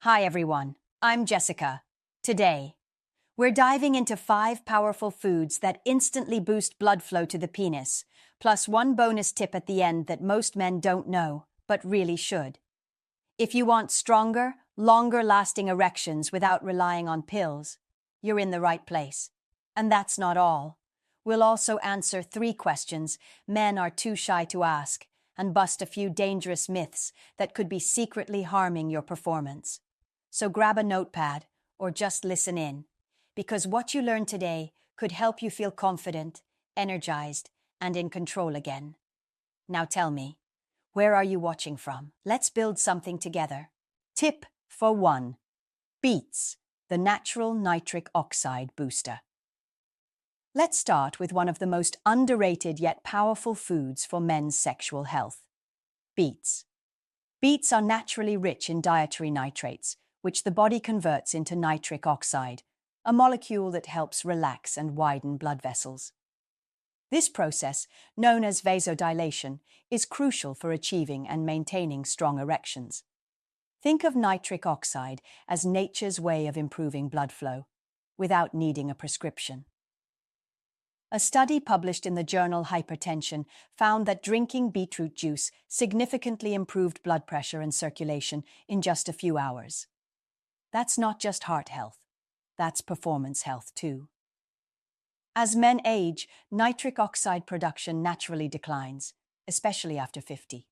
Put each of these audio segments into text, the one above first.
Hi everyone, I'm Jessica. Today, we're diving into 5 powerful foods that instantly boost blood flow to the penis, plus one bonus tip at the end that most men don't know, but really should. If you want stronger, longer-lasting erections without relying on pills, you're in the right place. And that's not all. We'll also answer 3 questions men are too shy to ask and bust a few dangerous myths that could be secretly harming your performance. So grab a notepad or just listen in, because what you learn today could help you feel confident, energized, and in control again. Now tell me, where are you watching from? Let's build something together. Tip for 1. Beets, the natural nitric oxide booster. Let's start with one of the most underrated yet powerful foods for men's sexual health. Beets. Beets are naturally rich in dietary nitrates, which the body converts into nitric oxide, a molecule that helps relax and widen blood vessels. This process, known as vasodilation, is crucial for achieving and maintaining strong erections. Think of nitric oxide as nature's way of improving blood flow, without needing a prescription. A study published in the journal Hypertension found that drinking beetroot juice significantly improved blood pressure and circulation in just a few hours. That's not just heart health, that's performance health too. As men age, nitric oxide production naturally declines, especially after 50.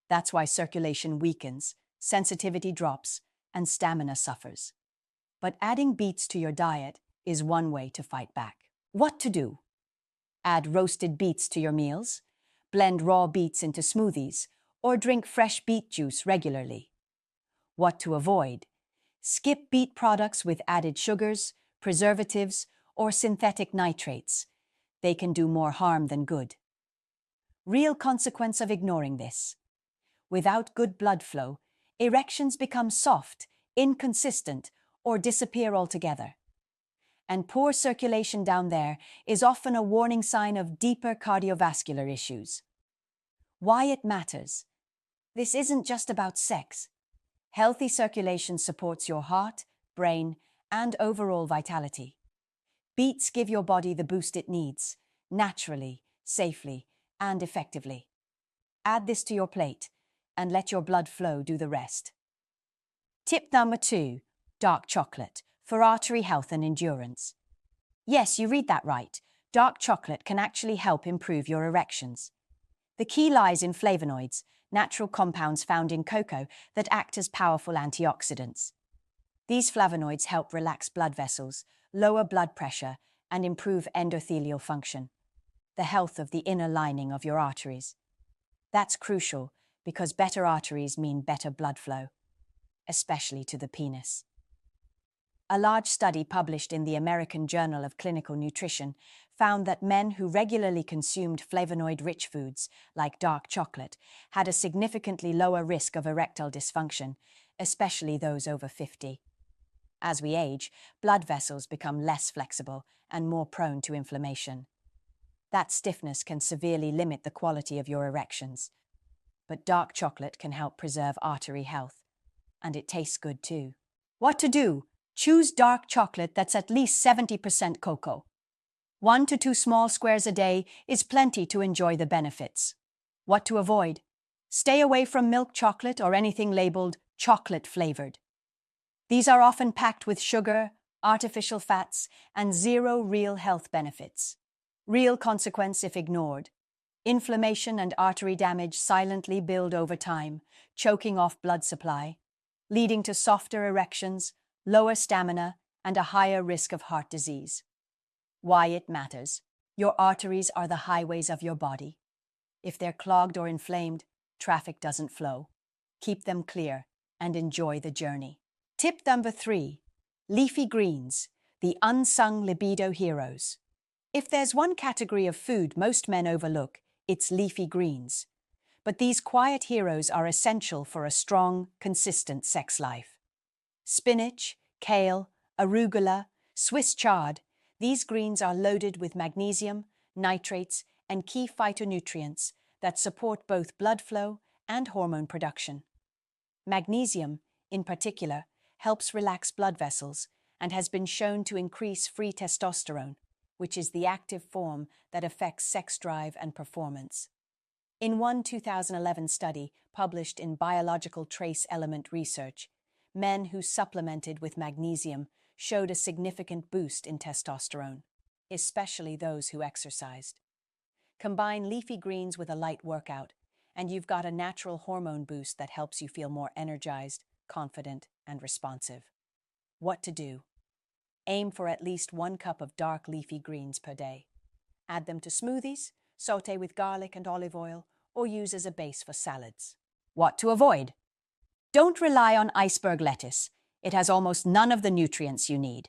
That's why circulation weakens, sensitivity drops, and stamina suffers. But adding beets to your diet is one way to fight back. What to do? Add roasted beets to your meals, blend raw beets into smoothies, or drink fresh beet juice regularly. What to avoid? Skip beet products with added sugars, preservatives, or synthetic nitrates. They can do more harm than good. Real consequence of ignoring this. Without good blood flow, erections become soft, inconsistent, or disappear altogether. And poor circulation down there is often a warning sign of deeper cardiovascular issues. Why it matters? This isn't just about sex. Healthy circulation supports your heart, brain, and overall vitality. Beets give your body the boost it needs, naturally, safely, and effectively. Add this to your plate, and let your blood flow do the rest. Tip number 2, dark chocolate, for artery health and endurance. Yes, you read that right. Dark chocolate can actually help improve your erections. The key lies in flavonoids, natural compounds found in cocoa that act as powerful antioxidants. These flavonoids help relax blood vessels, lower blood pressure, and improve endothelial function, the health of the inner lining of your arteries. That's crucial because better arteries mean better blood flow, especially to the penis. A large study published in the American Journal of Clinical Nutrition found that men who regularly consumed flavonoid-rich foods, like dark chocolate, had a significantly lower risk of erectile dysfunction, especially those over 50. As we age, blood vessels become less flexible and more prone to inflammation. That stiffness can severely limit the quality of your erections. But dark chocolate can help preserve artery health. And it tastes good too. What to do? Choose dark chocolate that's at least 70% cocoa. 1 to 2 small squares a day is plenty to enjoy the benefits. What to avoid? Stay away from milk chocolate or anything labeled chocolate-flavored. These are often packed with sugar, artificial fats, and zero real health benefits. Real consequence if ignored. Inflammation and artery damage silently build over time, choking off blood supply, leading to softer erections, lower stamina, and a higher risk of heart disease. Why it matters. Your arteries are the highways of your body. If they're clogged or inflamed, traffic doesn't flow. Keep them clear and enjoy the journey. Tip number 3, leafy greens, the unsung libido heroes. If there's one category of food most men overlook, it's leafy greens. But these quiet heroes are essential for a strong, consistent sex life. Spinach, kale, arugula, Swiss chard, these greens are loaded with magnesium, nitrates, and key phytonutrients that support both blood flow and hormone production. Magnesium, in particular, helps relax blood vessels, and has been shown to increase free testosterone, which is the active form that affects sex drive and performance. In one 2011 study published in Biological Trace Element Research, men who supplemented with magnesium showed a significant boost in testosterone, especially those who exercised. Combine leafy greens with a light workout, and you've got a natural hormone boost that helps you feel more energized, confident, and responsive. What to do? Aim for at least 1 cup of dark leafy greens per day. Add them to smoothies, saute with garlic and olive oil, or use as a base for salads. What to avoid? Don't rely on iceberg lettuce. It has almost none of the nutrients you need.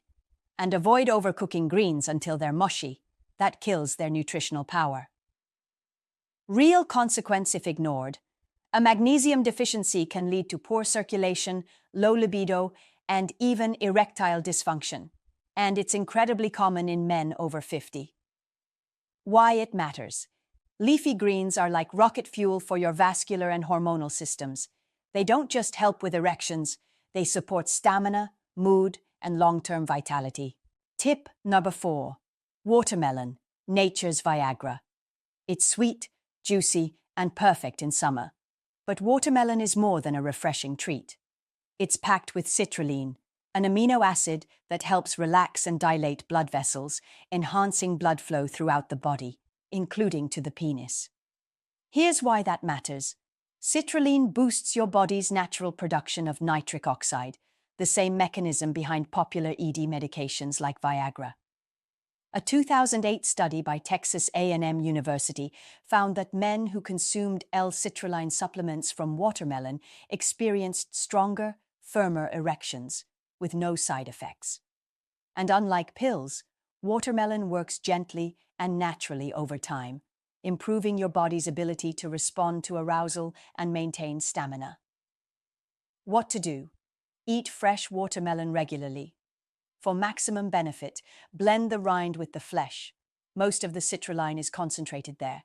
And avoid overcooking greens until they're mushy. That kills their nutritional power. Real consequence if ignored. A magnesium deficiency can lead to poor circulation, low libido, and even erectile dysfunction. And it's incredibly common in men over 50. Why it matters. Leafy greens are like rocket fuel for your vascular and hormonal systems. They don't just help with erections, they support stamina, mood, and long-term vitality. Tip number 4. Watermelon, nature's Viagra. It's sweet, juicy, and perfect in summer. But watermelon is more than a refreshing treat. It's packed with citrulline, an amino acid that helps relax and dilate blood vessels, enhancing blood flow throughout the body, including to the penis. Here's why that matters. Citrulline boosts your body's natural production of nitric oxide, the same mechanism behind popular ED medications like Viagra. A 2008 study by Texas A&M University found that men who consumed L-citrulline supplements from watermelon experienced stronger, firmer erections, with no side effects. And unlike pills, watermelon works gently and naturally over time, improving your body's ability to respond to arousal and maintain stamina. What to do? Eat fresh watermelon regularly. For maximum benefit, blend the rind with the flesh. Most of the citrulline is concentrated there.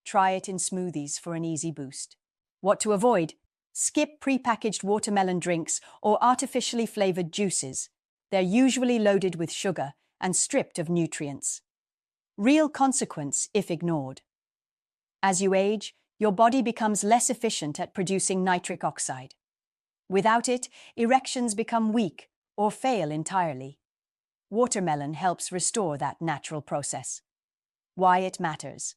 Try it in smoothies for an easy boost. What to avoid? Skip prepackaged watermelon drinks or artificially flavored juices. They're usually loaded with sugar and stripped of nutrients. Real consequence if ignored. As you age, your body becomes less efficient at producing nitric oxide. Without it, erections become weak or fail entirely. Watermelon helps restore that natural process. Why it matters.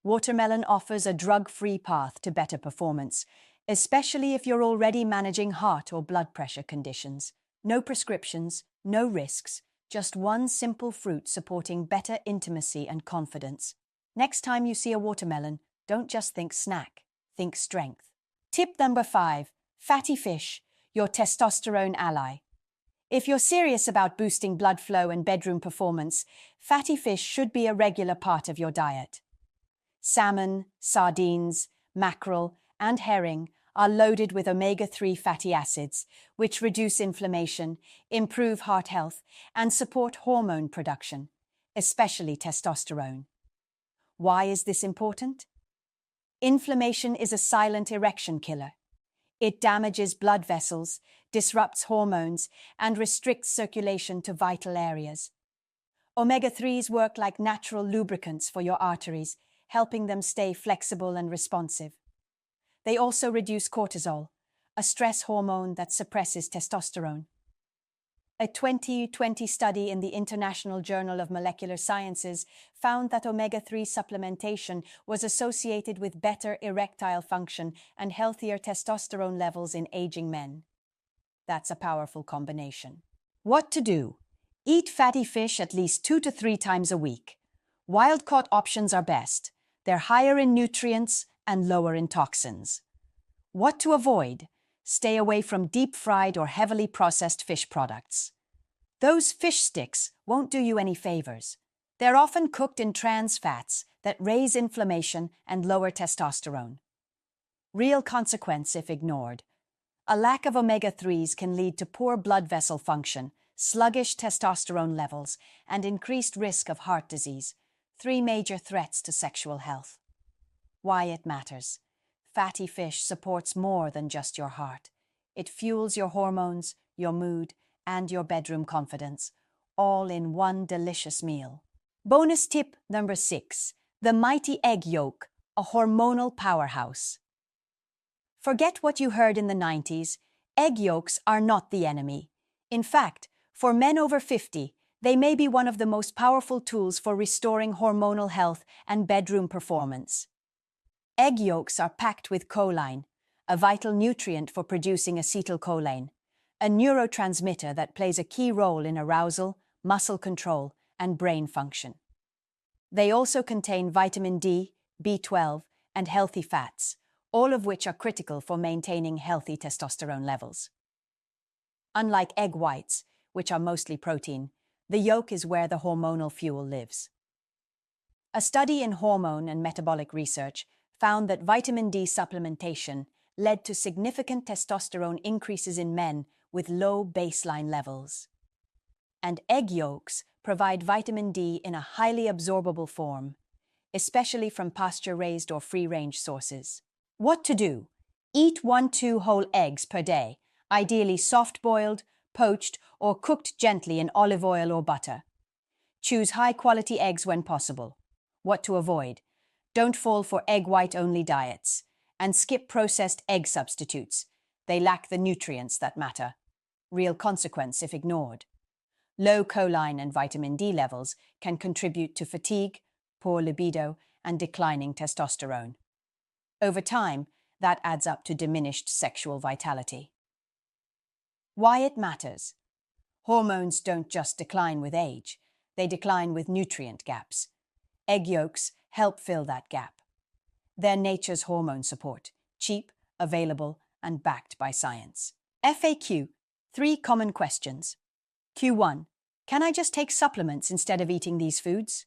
Watermelon offers a drug-free path to better performance, especially if you're already managing heart or blood pressure conditions. No prescriptions, no risks, just one simple fruit supporting better intimacy and confidence. Next time you see a watermelon, don't just think snack, think strength. Tip number 5. Fatty fish, your testosterone ally. If you're serious about boosting blood flow and bedroom performance, fatty fish should be a regular part of your diet. Salmon, sardines, mackerel, and herring are loaded with omega-3 fatty acids, which reduce inflammation, improve heart health, and support hormone production, especially testosterone. Why is this important? Inflammation is a silent erection killer. It damages blood vessels, disrupts hormones, and restricts circulation to vital areas. Omega-3s work like natural lubricants for your arteries, helping them stay flexible and responsive. They also reduce cortisol, a stress hormone that suppresses testosterone. A 2020 study in the International Journal of Molecular Sciences found that omega-3 supplementation was associated with better erectile function and healthier testosterone levels in aging men. That's a powerful combination. What to do? Eat fatty fish at least 2 to 3 times a week. Wild-caught options are best. They're higher in nutrients and lower in toxins. What to avoid? Stay away from deep-fried or heavily processed fish products. Those fish sticks won't do you any favors. They're often cooked in trans fats that raise inflammation and lower testosterone. Real consequence if ignored. A lack of omega-3s can lead to poor blood vessel function, sluggish testosterone levels, and increased risk of heart disease, 3 major threats to sexual health. Why it matters. Fatty fish supports more than just your heart. It fuels your hormones, your mood, and your bedroom confidence, all in one delicious meal. Bonus tip number 6, the mighty egg yolk, a hormonal powerhouse. Forget what you heard in the 90s. Egg yolks are not the enemy. In fact, for men over 50, they may be one of the most powerful tools for restoring hormonal health and bedroom performance. Egg yolks are packed with choline, a vital nutrient for producing acetylcholine, a neurotransmitter that plays a key role in arousal, muscle control, and brain function. They also contain vitamin D, B12, and healthy fats, all of which are critical for maintaining healthy testosterone levels. Unlike egg whites, which are mostly protein, the yolk is where the hormonal fuel lives. A study in hormone and metabolic research found that vitamin D supplementation led to significant testosterone increases in men with low baseline levels. And egg yolks provide vitamin D in a highly absorbable form, especially from pasture-raised or free-range sources. What to do? Eat 1-2 whole eggs per day, ideally soft-boiled, poached, or cooked gently in olive oil or butter. Choose high-quality eggs when possible. What to avoid? Don't fall for egg white-only diets, and skip processed egg substitutes. They lack the nutrients that matter. Real consequence if ignored. Low choline and vitamin D levels can contribute to fatigue, poor libido, and declining testosterone. Over time, that adds up to diminished sexual vitality. Why it matters? Hormones don't just decline with age, they decline with nutrient gaps. Egg yolks help fill that gap. They're nature's hormone support, cheap, available, and backed by science. FAQ: 3 common questions. Q1. Can I just take supplements instead of eating these foods?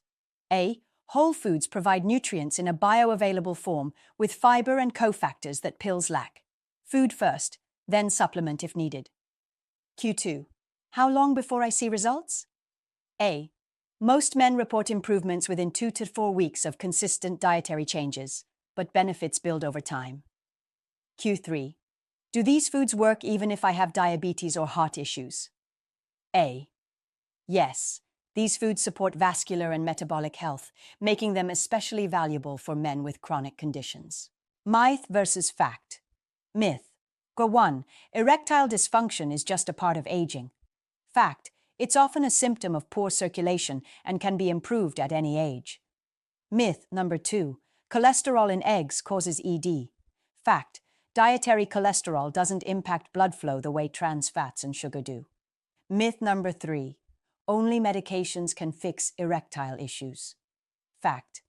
A. Whole foods provide nutrients in a bioavailable form with fiber and cofactors that pills lack. Food first, then supplement if needed. Q2. How long before I see results? A. Most men report improvements within 2 to 4 weeks of consistent dietary changes, but benefits build over time. Q3. Do these foods work even if I have diabetes or heart issues? A. Yes, these foods support vascular and metabolic health, making them especially valuable for men with chronic conditions. Myth versus fact. Myth. Go1. Erectile dysfunction is just a part of aging. Fact. It's often a symptom of poor circulation and can be improved at any age. Myth number 2. Cholesterol in eggs causes ED. Fact. Dietary cholesterol doesn't impact blood flow the way trans fats and sugar do. Myth number 3. Only medications can fix erectile issues. Fact.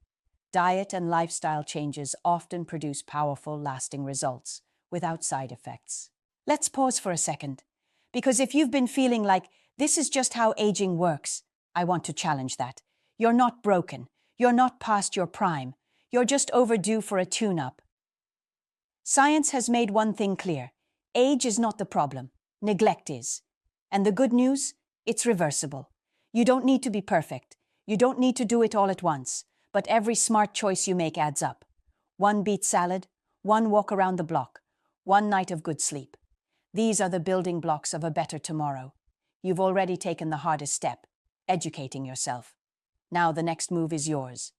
Diet and lifestyle changes often produce powerful, lasting results without side effects. Let's pause for a second, because if you've been feeling like this is just how aging works, I want to challenge that. You're not broken. You're not past your prime. You're just overdue for a tune-up. Science has made one thing clear. Age is not the problem. Neglect is. And the good news? It's reversible. You don't need to be perfect. You don't need to do it all at once. But every smart choice you make adds up. 1 beet salad, 1 walk around the block, 1 night of good sleep. These are the building blocks of a better tomorrow. You've already taken the hardest step, educating yourself. Now the next move is yours.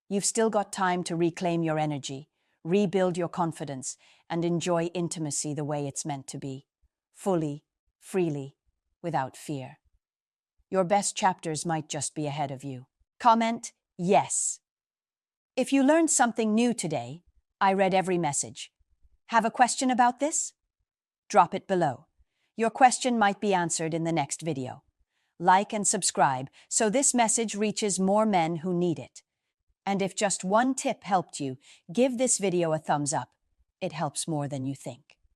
You've still got time to reclaim your energy, rebuild your confidence, and enjoy intimacy the way it's meant to be. Fully, freely, without fear. Your best chapters might just be ahead of you. Comment, yes. If you learned something new today, I read every message. Have a question about this? Drop it below. Your question might be answered in the next video. Like and subscribe so this message reaches more men who need it. And if just one tip helped you, give this video a thumbs up. It helps more than you think.